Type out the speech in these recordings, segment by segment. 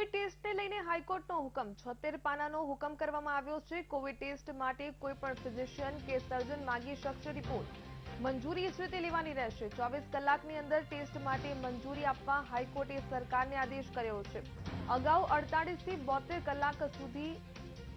Covid ટેસ્ટને લઈને હાઈકોર્ટનો હુકમ 76 પાનાનો હુકમ કરવામાં આવ્યો છે। કોવિડ ટેસ્ટ માટે કોઈ પણ ફિઝિશિયન કે સર્જન માંગી શકશે રિપોર્ટ। મંજૂરી છે તે લેવાની રહેશે। 24 કલાકની અંદર ટેસ્ટ માટે મંજૂરી આપવા હાઈકોર્ટે સરકારને આદેશ કર્યો છે। અગાઉ 48 થી 72 કલાક સુધી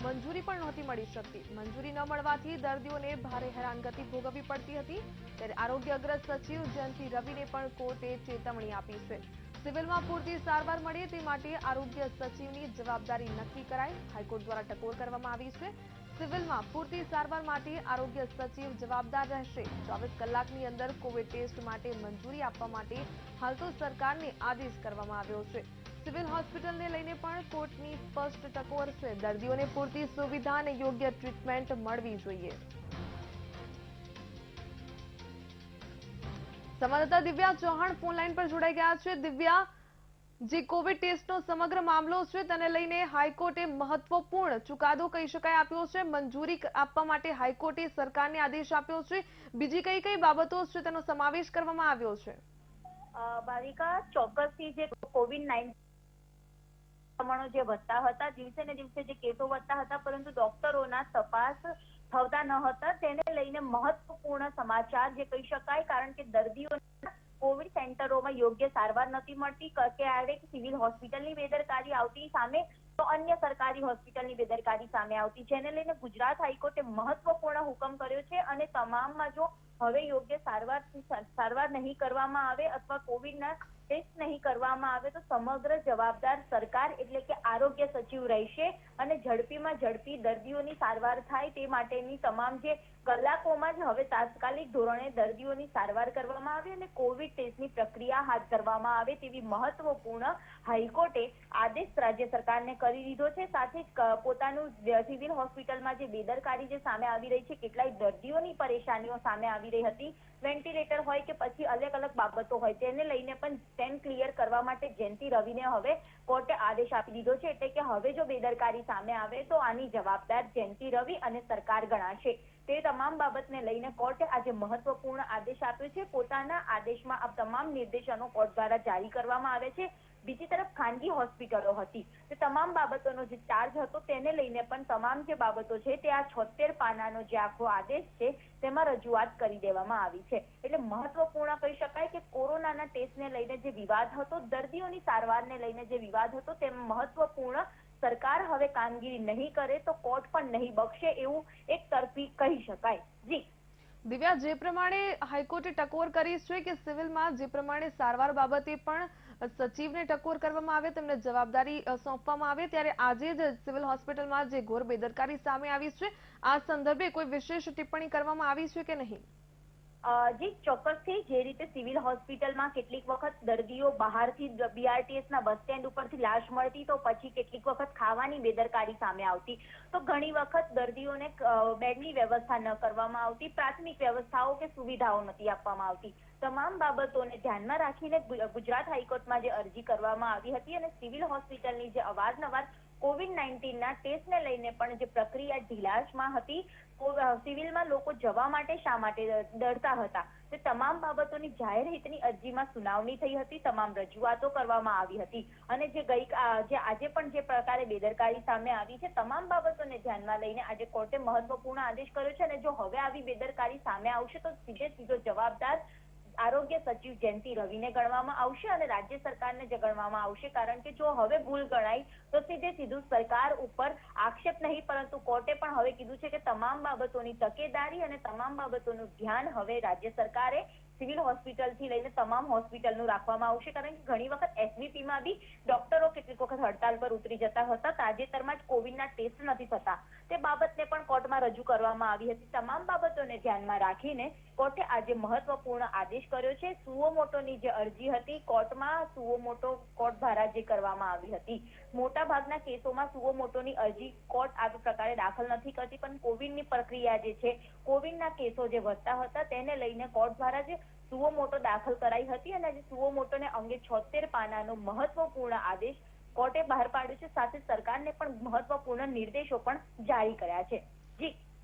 મંજૂરી પણ નહોતી મળી શકતી। મંજૂરી ન મળવાથી દર્દીઓને ભારે હેરાનગતિ ભોગવવી પડતી હતી। ત્યારે આરોગ્ય અગ્ર સચિવ જયંતિ રવિને પણ કોર્ટે ચેતવણી આપી છે। સિવિલમાં પૂરતી સારવાર મળે તે માટે આરોગ્ય સચિવની જવાબદારી નક્કી કરાઈ। હાઈકોર્ટ દ્વારા ટકોર કરવામાં આવી છે। સિવિલમાં પૂરતી સારવાર માટે આરોગ્ય સચિવ જવાબદાર રહેશે। 24 કલાકની અંદર કોવિડ ટેસ્ટ માટે મંજૂરી આપવા માટે હાલ તો સરકારને આદેશ કરવામાં આવ્યો છે। સિવિલ હોસ્પિટલને લઈને પણ કોર્ટની સ્પષ્ટ ટકોર છે। દર્દીઓને પૂરતી સુવિધા અને યોગ્ય ટ્રીટમેન્ટ મળવી જોઈએ। સંવાદદાતા દિવ્યા ચૌહાણ ફોન લાઈન પર જોડાઈ ગયા છે। દિવ્યા, જે કોવિડ ટેસ્ટનો સમગ્ર મામલો છે તેને લઈને હાઈકોર્ટે મહત્વપૂર્ણ ચુકાદો કહી શકાય આપ્યો છે। મંજૂરી આપવા માટે હાઈકોર્ટે સરકારને આદેશ આપ્યો છે। બીજી કઈ કઈ બાબતો છે તેનો સમાવેશ કરવામાં આવ્યો છે? ભાવિકા, ચોક્કસથી જે કોવિડ-19 પ્રમાણો જે વધતા હતા, દિવસે ને દિવસે જે કેસો વધતા હતા, પરંતુ ડોક્ટરોના તપાસ થતા ન હતા, તેને લઈને મહત્વપૂર્ણ સમાચાર જે કહી શકાય, કારણ કે દર્દીઓને કોવિડ સેન્ટરોમાં યોગ્ય સારવાર નથી મળતી। ક્યારેક સિવિલ હોસ્પિટલની બેદરકારી આવતી સામે તો અન્ય સરકારી હોસ્પિટલની બેદરકારી સામે આવતી, જેને લઈને ગુજરાત હાઈકોર્ટે મહત્વપૂર્ણ હુકમ કર્યો છે અને તમામમાં જો હવે યોગ્ય સારવાર નહીં કરવામાં આવે અથવા કોવિડના ટેસ્ટ નહીં કરવામાં આવે તો સમગ્ર જવાબદાર સરકાર એટલે કે આરોગ્ય સચિવ રહેશે અને ઝડપીમાં ઝડપી દર્દીઓની સારવાર થાય તે માટેની તમામ જે કલાકોમાં જ હવે તાત્કાલિક ધોરણે દર્દીઓની સારવાર કરવામાં આવે અને કોવિડ ટેસ્ટની પ્રક્રિયા હાથ ધરવામાં આવે તેવી મહત્વપૂર્ણ હાઈકોર્ટે આદેશ રાજ્ય સરકારને કરી દીધો છે। સાથે જ પોતાનું સિવિલ હોસ્પિટલમાં જે બેદરકારી જે સામે આવી રહી છે, કેટલાય દર્દીઓની પરેશાનીઓ સામે આવી રહી હતી, વેન્ટિલેટર હોય કે પછી અલગ અલગ બાબતો હોય, તેને લઈને પણ સ્ટેન્ડ ક્લિયર કરવા માટે જયંતિ રવિને હવે કોર્ટે આદેશ આપી દીધો છે। એટલે કે હવે જો બેદરકારી સામે આવે તો આની જવાબદાર જયંતિ રવિ અને સરકાર ગણાશે। તે તમામ બાબતને લઈને કોર્ટે આજે મહત્વપૂર્ણ આદેશ આપ્યો છે। પોતાના આદેશમાં આ તમામ નિર્દેશનો કોર્ટ દ્વારા જારી કરવામાં આવે છે। બીજી તરફ ખાનગી હોસ્પિટલો હતી, તે તમામ બાબતોનો જે ચાર્જ હતો તેને લઈને પણ તમામ જે બાબતો છે તે આ 76 પાનાનો જે આખો આદેશ છે તેમાં રજૂઆત કરી દેવામાં આવી છે। એટલે મહત્વપૂર્ણ કહી શકાય કે કોરોનાના ટેસ્ટને લઈને જે વિવાદ હતો, દર્દીઓની સારવારને લઈને જે વિવાદ હતો, તેમાં મહત્વપૂર્ણ સરકાર હવે કામગીરી નહીં કરે તો કોર્ટ પણ નહીં બક્ષે એવું એક તરફી કહી શકાય। જી દિવ્યા, જે પ્રમાણે હાઈકોર્ટે ટકોર કરી છે કે સિવિલમાં જે પ્રમાણે સારવાર બાબતે પણ સચિવને ટકોર કરવામાં આવે, તેમને જવાબદારી સોંપવામાં આવે, ત્યારે આજે જ સિવિલ હોસ્પિટલમાં જે ઘોર બેદરકારી સામે આવી છે, આ સંદર્ભે કોઈ વિશેષ ટિપ્પણી કરવામાં આવી છે કે નહીં? જી ચોક્કસથી, જે રીતે સિવિલ હોસ્પિટલમાં કેટલીક વખત દર્દીઓ બહારથી બીઆરટીએસના બસ સ્ટેન્ડ ઉપરથી લાશ મળતી તો પછી કેટલીક વખત ખાવાની બેદરકારી સામે આવતી, તો ઘણી વખત દર્દીઓને બેડની વ્યવસ્થા ન કરવામાં આવતી, પ્રાથમિક વ્યવસ્થાઓ કે સુવિધાઓ નથી આપવામાં આવતી। તમામ બાબતોને ધ્યાનમાં રાખીને ગુજરાત હાઈકોર્ટમાં જે અરજી કરવામાં આવી હતી અને સિવિલ હોસ્પિટલની જે અવારનવાર કોવિડ-19ના ટેસ્ટને લઈને પણ જે પ્રક્રિયા ઢીલાશમાં હતી, સિવિલમાં લોકો જવા માટે શા માટે ડરતા હતા, તે તમામ બાબતોની જાહેર હિતની અરજીમાં સુનાવણી થઈ હતી, તમામ રજૂઆતો કરવામાં આવી હતી અને જે આજે પણ જે પ્રકારે બેદરકારી સામે આવી છે, તમામ બાબતોને ધ્યાનમાં લઈને આજે કોર્ટે મહત્વપૂર્ણ આદેશ કર્યો છે અને જો હવે આવી બેદરકારી સામે આવશે તો સીધો જવાબદાર આરોગ્ય સચિવ જયંતિ રવિને ગણવામાં આવશે અને રાજ્ય સરકારને જ ગણવામાં આવશે, કારણ કે જો હવે ભૂલ ગણાય તો સીધું સરકાર ઉપર આક્ષેપ નહીં, પરંતુ કોર્ટે પણ હવે કીધું છે કે તમામ બાબતોની તકેદારી અને તમામ બાબતોનું ધ્યાન હવે રાજ્ય સરકારે સિવિલ હોસ્પિટલથી લઈને તમામ હોસ્પિટલનું રાખવામાં આવશે, કારણ કે ઘણી વખત એસવીપીમાં બી ડોક્ટરો કેટલીક વખત હડતાલ પર ઉતરી જતા હતા। તાજેતરમાં જ કોવિડના ટેસ્ટ નથી થતા, તે બાબતને પણ કોર્ટમાં રજૂ કરવામાં આવી હતી। તમામ બાબતોને ધ્યાનમાં રાખીને કોર્ટે આજે મહત્વપૂર્ણ આદેશ કર્યો છે। સુઓ મોટોની જે અરજી હતી કોર્ટમાં, સુઓ મોટો કોર્ટ દ્વારા જે કરવામાં આવી હતી, મોટા ભાગના કેસોમાં સુઓ મોટોની અરજી કોર્ટ આ પ્રકારે દાખલ નથી કરતી, પણ કોવિડની પ્રક્રિયા જે છે, કોવિડના કેસો જે વધતા હતા તેને લઈને કોર્ટ દ્વારા જે સુઓ મોટો દાખલ કરાઈ હતી અને આજે સુઓ મોટોને અંગે 76 પાનાનો મહત્વપૂર્ણ આદેશ કોર્ટે બહાર પાડ્યો છે। સાથે સરકારને પણ મહત્વપૂર્ણ નિર્દેશો પણ જારી કર્યા છે।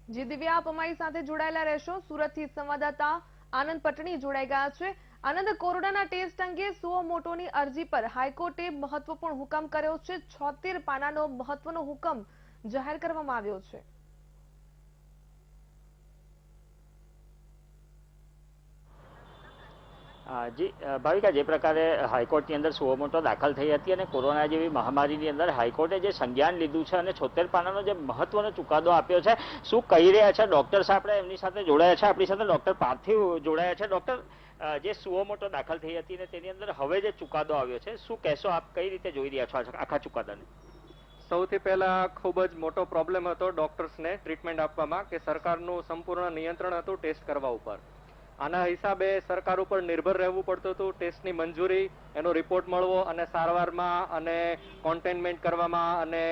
જી દિવ્યા, આપ અમારી સાથે જોડાયેલા રહેશો। સુરતથી સંવાદદાતા આનંદ પટણી જોડાઈ ગયા છે। આનંદ, કોરોનાના ટેસ્ટ અંગે સુઓ મોટોની અરજી પર હાઈકોર્ટે મહત્વપૂર્ણ હુકમ કર્યો છે. 76 પાનાનો મહત્વનો હુકમ જાહેર કરવામાં આવ્યો છે. જી ભાવિકા, જે પ્રકારે હાઈકોર્ટની અંદર સુઓ મોટો દાખલ થઈ હતી અને કોરોના જેવી મહામારીની અંદર હાઈકોર્ટે જે સંજ્ઞાન લીધું છે અને 76 પાનાનો જે મહત્વનો ચુકાદો આપ્યો છે, શું કહી રહ્યા છે ડોક્ટર્સ? આપણે એમની સાથે જોડાયા છે. આપણી સાથે ડોક્ટર પાર્થિવ જોડાયા છે. ડોક્ટર, જે સુઓ મોટો દાખલ થઈ હતી ને તેની અંદર હવે જે ચુકાદો આવ્યો છે, શું કહેશો આપ? કઈ રીતે જોઈ રહ્યા છો આખા ચુકાદાને? સૌથી પહેલા ખૂબ જ મોટો પ્રોબ્લેમ હતો ડોક્ટર્સને ટ્રીટમેન્ટ આપવામાં, કે સરકારનું સંપૂર્ણ નિયંત્રણ હતું ટેસ્ટ કરવા ઉપર. આના હિસાબે સરકાર ઉપર નિર્ભર રહેવું પડતું હતું. ટેસ્ટની મંજૂરી, એનો રિપોર્ટ મળવો અને સારવારમાં અને કોન્ટેનમેન્ટ કરવામાં અને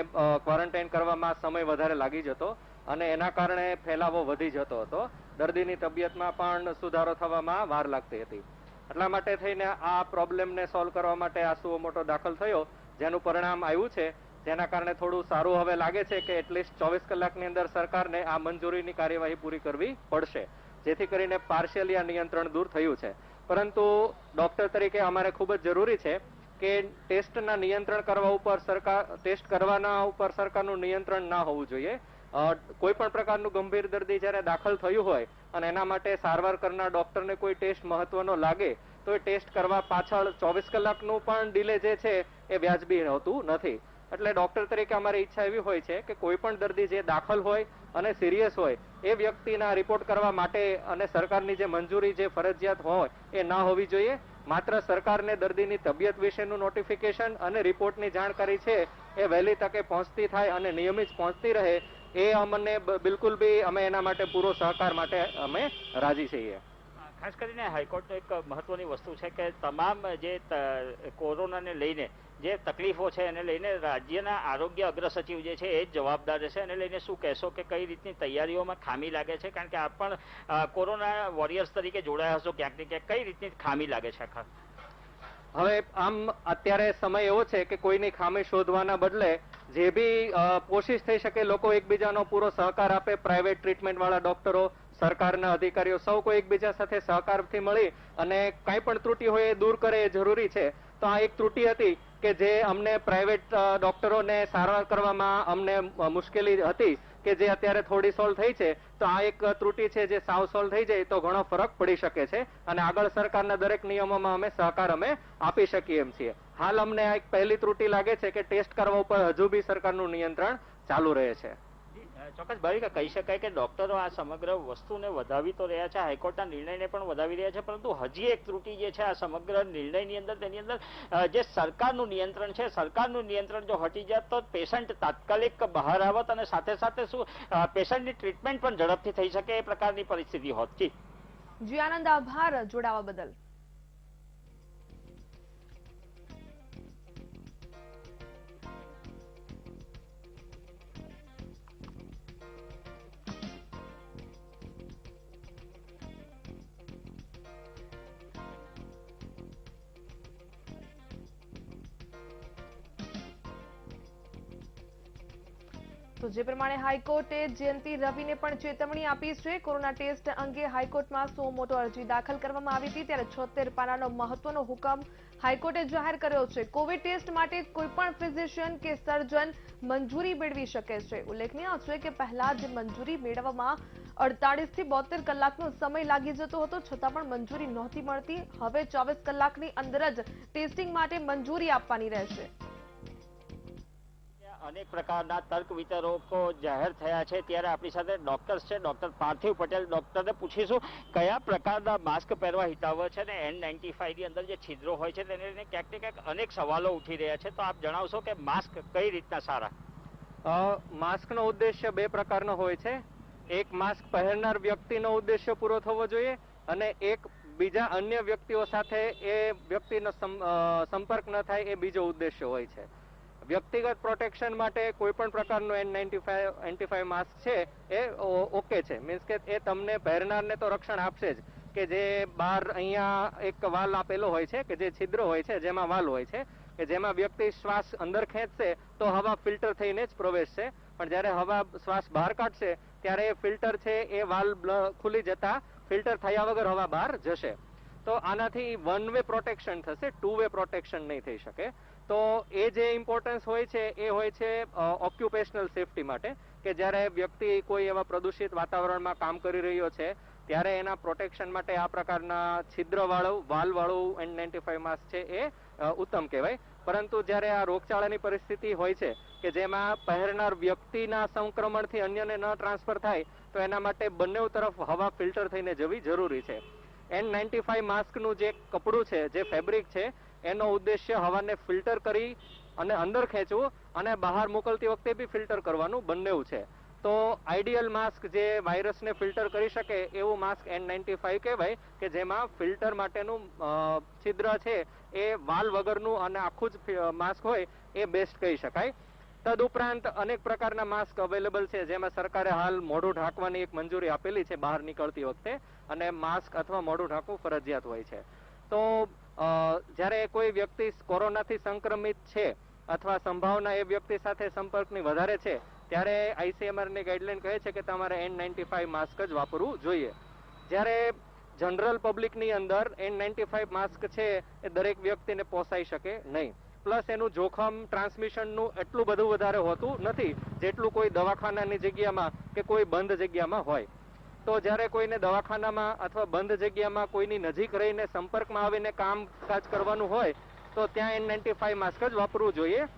ક્વોરન્ટાઇન કરવામાં સમય વધારે લાગી જતો અને એના કારણે ફેલાવો વધી જતો હતો. દર્દીની તબિયતમાં પણ સુધારો થવામાં વાર લાગતી હતી. એટલા માટે થઈને આ પ્રોબ્લેમને સોલ્વ કરવા માટે આ સુઓ મોટો દાખલ થયો, જેનું પરિણામ આવ્યું છે. જેના કારણે થોડું સારું હવે લાગે છે કે એટલીસ્ટ 24 કલાકની અંદર સરકારને આ મંજૂરીની કાર્યવાહી પૂરી કરવી પડશે, જેથી કરીને પાર્શિયલી આ નિયંત્રણ દૂર થયું છે. પરંતુ ડોક્ટર તરીકે અમારે ખૂબ જ જરૂરી છે કે ટેસ્ટના નિયંત્રણ કરવા ઉપર ટેસ્ટ કરવાના ઉપર સરકારનું નિયંત્રણ ના હોવું જોઈએ. કોઈ પણ પ્રકારનું ગંભીર દર્દી જ્યારે દાખલ થયું હોય અને એના માટે સારવાર કરનાર ડોક્ટરને કોઈ ટેસ્ટ મહત્વનો લાગે તો એ ટેસ્ટ કરવા પાછળ 24 કલાકનું પણ ડિલે જે છે એ વ્યાજબી હોતું નથી. એટલે ડોક્ટર તરીકે અમારી ઈચ્છા એવી હોય છે કે કોઈ પણ દર્દી જે દાખલ હોય અને સિરિયસ હોય એ વ્યક્તિના રિપોર્ટ કરવા માટે અને સરકારની જે મંજૂરી જે ફરજિયાત હોય એ ના હોવી જોઈએ. માત્ર સરકારને દર્દીની તબિયત વિશેનું નોટિફિકેશન અને રિપોર્ટની જાણકારી છે એ વહેલી તકે પહોંચતી થાય અને નિયમિત પહોંચતી રહે, એ અમને બિલકુલ બી અમે એના માટે પૂરો સહકાર માટે અમે રાજી છીએ. ખાસ કરીને હાઈકોર્ટનો એક મહત્વની વસ્તુ છે કે તમામ જે કોરોનાને લઈને જે તકલીફો છે એને લઈને રાજ્યના આરોગ્ય અગ્ર સચિવ જે છે એ જ જવાબદાર રહેશે. એને લઈને શું કહેશો કે કઈ રીતની તૈયારીઓમાં ખામી લાગે છે? કારણ કે આપ પણ કોરોના વોરિયર્સ તરીકે જોડાયા હશો ક્યાંક ને ક્યાંક. કઈ રીતની ખામી લાગે છે આખા? હવે આમ અત્યારે સમય એવો છે કે કોઈની ખામી શોધવાના બદલે જે બી કોશિશ થઈ શકે લોકો એકબીજાનો પૂરો સહકાર આપે. પ્રાઇવેટ ટ્રીટમેન્ટ વાળા ડોક્ટરો, સરકારના અધિકારીઓ, સૌ કોઈ એકબીજા સાથે સહકારથી મળી અને કઈ પણ ત્રુટિ હોય એ દૂર કરે એ જરૂરી છે. તો આ એક ત્રુટિ હતી કે જે અમને પ્રાઇવેટ ડોક્ટરોને સારવાર કરવામાં અમને મુશ્કેલી હતી, કે જે અત્યારે થોડી સોલ્વ થઈ છે. તો આ એક ત્રુટિ છે જે સાવ સોલ્વ થઈ જાય તો ઘણો ફરક પડી શકે છે અને આગળ સરકારના દરેક નિયમોમાં અમે સહકાર અમે આપી શકીએ એમ છીએ. હાલ અમને આ એક પહેલી ત્રુટિ લાગે છે કે ટેસ્ટ કરવા ઉપર હજુ બી સરકારનું નિયંત્રણ ચાલુ રહે છે. ચોક્કસ ભાવિકા, કહી શકાય કે ડોક્ટરો આ સમગ્ર વસ્તુને વધાવી તો રહ્યા છે, હાઈકોર્ટના નિર્ણયને પણ વધાવી રહ્યા છે, પરંતુ હજી એક ત્રુટિ જે છે આ સમગ્ર નિર્ણયની અંદર, તેની અંદર જે સરકારનું નિયંત્રણ છે, સરકારનું નિયંત્રણ જો હટી જાય તો પેશન્ટ તાત્કાલિક બહાર આવત અને સાથે સાથે શું પેશન્ટની ટ્રીટમેન્ટ પણ ઝડપથી થઈ શકે એ પ્રકારની પરિસ્થિતિ હોત. જી આનંદ, આભાર જોડાવા બદલ. તો જે પ્રમાણે હાઈકોર્ટે જયંતિ રવિને પણ ચેતવણી આપી છે. કોરોના ટેસ્ટ અંગે હાઈકોર્ટમાં સુઓ મોટો અરજી દાખલ કરવામાં આવી હતી, ત્યારે 76 પાનાનો મહત્વનો હુકમ હાઈકોર્ટે જાહેર કર્યો છે. કોવિડ ટેસ્ટ માટે કોઈ પણ ફિઝિશિયન કે સર્જન મંજૂરી મેળવી શકે છે. ઉલ્લેખનીય છે કે પહેલા જ મંજૂરી મેળવવામાં 48 થી 72 કલાકનો સમય લાગી જતો હતો, છતાં પણ મંજૂરી નહોતી મળતી. હવે 24 કલાકની અંદર જ ટેસ્ટિંગ માટે મંજૂરી આપવાની રહેશે. અનેક પ્રકારના તર્ક વિતર્કો જાહેર થયા છે, ત્યારે આપણી સાથે ડોક્ટર્સ છે, ડોક્ટર પાર્થિવ પટેલ. ડોક્ટરને પૂછીશું કયા પ્રકારના માસ્ક પહેરવા હિતાવહ છે અને N95 ની અંદર જે છિદ્રો હોય છે તેને લઈને ક્યાંક ને ક્યાંક અનેક સવાલો ઉઠી રહ્યા છે. તો આપ જણાવશો કે માસ્ક કઈ રીતના સારા? માસ્કનો ઉદ્દેશ્ય બે પ્રકારનો હોય છે. એક માસ્ક પહેરનાર વ્યક્તિનો ઉદ્દેશ્ય પૂરો થવો જોઈએ અને એક બીજા અન્ય વ્યક્તિઓ સાથે એ વ્યક્તિનો સંપર્ક ન થાય એ બીજો ઉદ્દેશ્ય હોય છે. વ્યક્તિગત પ્રોટેક્શન માટે કોઈ પણ પ્રકારનું N95 માસ્ક છે એ ઓકે છે. મીન્સ કે એ તમને પહેરનારને તો રક્ષણ આપશે જ, કે જે બહાર અહીંયા એક વાલ આપેલો હોય છે કે જે છિદ્ર હોય છે જેમાં વાલ હોય છે, કે જેમાં વ્યક્તિ શ્વાસ અંદર ખેંચશે તો હવા ફિલ્ટર થઈને જ પ્રવેશશે, પણ જ્યારે હવા શ્વાસ બહાર કાઢશે ત્યારે એ ફિલ્ટર છે એ વાલ ખુલી જતા ફિલ્ટર થયા વગર હવા બહાર જશે. તો આનાથી વન વે પ્રોટેક્શન થશે, ટુ વે પ્રોટેક્શન નહીં થઈ શકે. તો એ જે ઇમ્પોર્ટન્સ હોય છે એ હોય છે ઓક્યુપેશનલ સેફટી માટે, કે જ્યારે વ્યક્તિ કોઈ એવા પ્રદૂષિત વાતાવરણમાં કામ કરી રહ્યો છે ત્યારે એના પ્રોટેક્શન માટે આ પ્રકારના છિદ્રવાળું વાલ્વવાળું N95 માસ્ક છે એ ઉત્તમ કહેવાય. પરંતુ જ્યારે આ રોગચાળાની પરિસ્થિતિ હોય છે કે જેમાં પહેરનાર વ્યક્તિના સંક્રમણથી અન્યને ન ટ્રાન્સફર થાય તો એના માટે બંને તરફ હવા ફિલ્ટર થઈને જવી જરૂરી છે. N95 માસ્કનું જે કપડું છે, જે ફેબ્રિક છે, એનો ઉદ્દેશ્ય હવાને ફિલ્ટર કરી અને અંદર ખેંચવું અને બહાર મોકલતી વખતે બી ફિલ્ટર કરવાનું બંનેવું છે. તો આઈડિયલ માસ્ક જે વાયરસને ફિલ્ટર કરી શકે એવું માસ્ક N95 કહેવાય, કે જેમાં ફિલ્ટર માટેનું છિદ્ર છે એ વાલ વગરનું અને આખું જ માસ્ક હોય એ બેસ્ટ કહી શકાય. તદુપરાંત અનેક પ્રકારના માસ્ક અવેલેબલ છે, જેમાં સરકારે હાલ મોઢું ઢાંકવાની એક મંજૂરી આપેલી છે બહાર નીકળતી વખતે, અને માસ્ક અથવા મોઢું ઢાંકવું ફરજિયાત હોય છે. તો જ્યારે કોઈ વ્યક્તિ કોરોનાથી સંક્રમિત છે અથવા સંભાવના એ વ્યક્તિ સાથે સંપર્કની વધારે છે ત્યારે ICMR ની ગાઈડલાઈન કહે છે કે તમારે N95 માસ્ક જ વાપરવું જોઈએ. જ્યારે જનરલ પબ્લિકની અંદર N95 માસ્ક છે એ દરેક વ્યક્તિને પોસાઈ શકે નહીં. પ્લસ એનું જોખમ ટ્રાન્સમિશનનું એટલું બધું વધારે હોતું નથી જેટલું કોઈ દવાખાનાની જગ્યામાં કે કોઈ બંધ જગ્યામાં હોય. તો જ્યારે કોઈને દવાખાનામાં અથવા બંધ જગ્યામાં કોઈની નજીક રહીને સંપર્કમાં આવીને કામકાજ કરવાનું હોય તો ત્યાં N95 માસ્ક જ વાપરવું જોઈએ.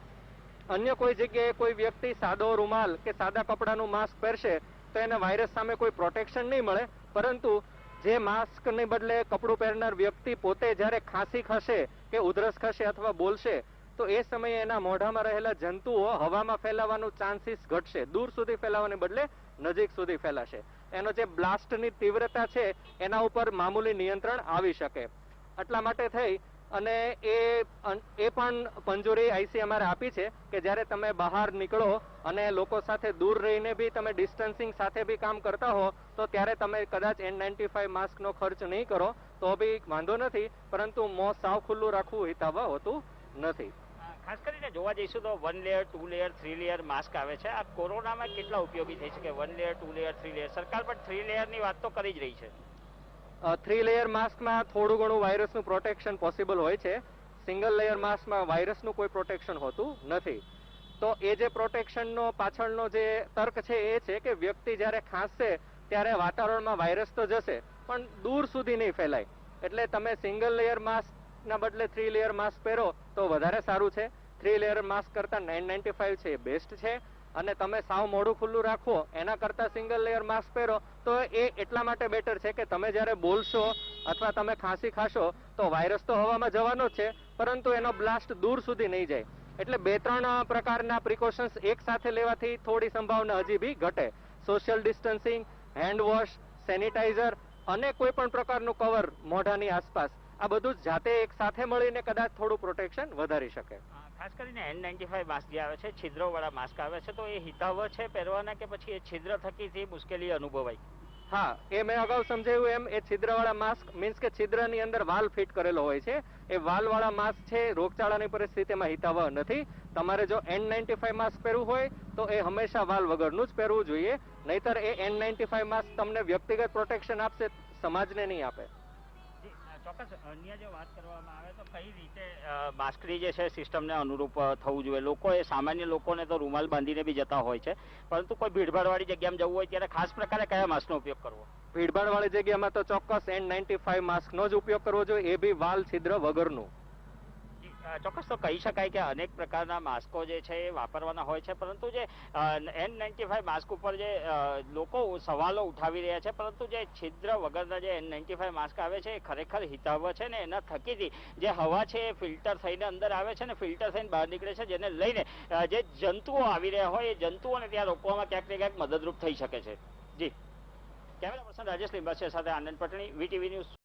અન્ય કોઈ જગ્યાએ કોઈ વ્યક્તિ સાદો રૂમાલ કે સાદા કપડાનું માસ્ક પહેરશે તો એને વાયરસ સામે કોઈ પ્રોટેક્શન નહીં મળે, પરંતુ જે માસ્કને બદલે કપડું પહેરનાર વ્યક્તિ પોતે જ્યારે ખાંસી ખસે કે ઉધરસ ખસે અથવા બોલશે તો એ સમયે એના મોઢામાં રહેલા જંતુઓ હવામાં ફેલાવાનું ચાન્સીસ ઘટશે, દૂર સુધી ફેલાવાને બદલે નજીક સુધી ફેલાશે. એનો જે બ્લાસ્ટની તીવ્રતા છે એના ઉપર મામૂલી નિયંત્રણ આવી શકે. એટલા માટે થઈ અને એ પણ મંજૂરી ICMR આપી છે કે જ્યારે તમે બહાર નીકળો અને લોકો સાથે દૂર રહીને બી તમે ડિસ્ટન્સિંગ સાથે બી કામ કરતા હો તો ત્યારે તમે કદાચ N95 માસ્કનો ખર્ચ નહીં કરો તો બી વાંધો નથી, પરંતુ મોં સાવ ખુલ્લું રાખવું હિતાવહ હોતું નથી. ખાસ કરીને જોવા જઈશું તો 1 લેયર 2 લેયર 3 લેયર માસ્ક આવે છે. આ કોરોનામાં કેટલા ઉપયોગી થઈ શકે? 1 લેયર 2 લેયર 3 લેયર, સરકાર પણ 3 લેયરની વાત તો કરી જ રહી છે. 3 લેયર માસ્કમાં થોડું ઘણું વાયરસનું પ્રોટેક્શન પોસિબલ હોય છે. સિંગલ લેયર માસ્કમાં વાયરસનું કોઈ પ્રોટેક્શન હોતું નથી. તો એ જે પ્રોટેક્શનનો પાછળનો જે તર્ક છે એ છે કે વ્યક્તિ જ્યારે ખાંસશે ત્યારે વાતાવરણમાં વાયરસ તો જશે પણ દૂર સુધી નહીં ફેલાય. એટલે તમે સિંગલ લેયર માસ્કના બદલે 3 લેયર માસ્ક પહેરો તો વધારે સારું છે. 3 લેયર માસ્ક કરતાં N95 છે એ બેસ્ટ છે. અને તમે સાવ મોઢું ખુલ્લું રાખો એના કરતાં સિંગલ લેયર માસ્ક પહેરો તો એ એટલા માટે બેટર છે કે તમે જ્યારે બોલશો અથવા તમે ખાંસી ખાશો તો વાયરસ તો હવામાં જવાનો જ છે, પરંતુ એનો બ્લાસ્ટ દૂર સુધી નહીં જાય. એટલે 2-3 પ્રકારના પ્રિકોશન્સ એક સાથે લેવાથી થોડી સંભાવના હજી બી ઘટે. Social distancing, hand wash, sanitiser અને કોઈ પણ પ્રકારનું કવર મોઢાની આસપાસ, આ બધું જ જાતે એક સાથે મળીને કદાચ થોડું પ્રોટેક્શન વધારી શકે. ખાસ કરીને N95 માસ્ક જે આવે છે, છિદ્રોવાળા માસ્ક આવે છે, તો એ હિતાવહ છે પહેરવાના કે પછી એ છિદ્ર થકીથી મુશ્કેલી અનુભવાય? હા, એ મેં અગાઉ સમજાવ્યું એમ એ છિદ્રવાળા માસ્ક મીન્સ કે છિદ્રની અંદર વાલ ફિટ કરેલો હોય છે. એ વાલવાળા માસ્ક છે રોગચાળાની પરિસ્થિતિમાં હિતાવહ નથી. તમારે જો N95 માસ્ક પહેરવું હોય તો એ હંમેશા વાલ વગરનું જ પહેરવું જોઈએ, નહીતર એ N95 માસ્ક તમને વ્યક્તિગત પ્રોટેક્શન આપશે, સમાજને નહીં આપે. ચોક્કસ. અન્ય જો વાત કરવામાં આવે તો કઈ રીતે માસ્કની જે છે સિસ્ટમને અનુરૂપ થવું જોઈએ? લોકોએ, સામાન્ય લોકોને તો રૂમાલ બાંધીને બી જતા હોય છે, પરંતુ કોઈ ભીડભાડવાળી જગ્યામાં જવું હોય ત્યારે ખાસ પ્રકારે કયા માસ્કનો ઉપયોગ કરવો? ભીડભાડવાળી જગ્યામાં તો ચોક્કસ N95 માસ્કનો જ ઉપયોગ કરવો જોઈએ, એ બી વાલ છિદ્ર વગરનું. ચોક્કસ. તો કહી શકાય કે અનેક પ્રકારના માસ્કો જે છે એ વાપરવાના હોય છે, પરંતુ જે N95 માસ્ક ઉપર જે લોકો સવાલો ઉઠાવી રહ્યા છે, પરંતુ જે છિદ્ર વગરના જે N95 માસ્ક આવે છે એ ખરેખર હિતાવહ છે ને એના થકીથી જે હવા છે એ ફિલ્ટર થઈને અંદર આવે છે ને ફિલ્ટર થઈને બહાર નીકળે છે, જેને લઈને જે જંતુઓ આવી રહ્યા હોય એ જંતુઓને ત્યાં રોકવામાં ક્યાંક ને ક્યાંક મદદરૂપ થઈ શકે છે. જી, કેમેરા પર્સન રાજેશ લિંબાચિયા સાથે આનંદ પટણી, VTV ન્યૂઝ.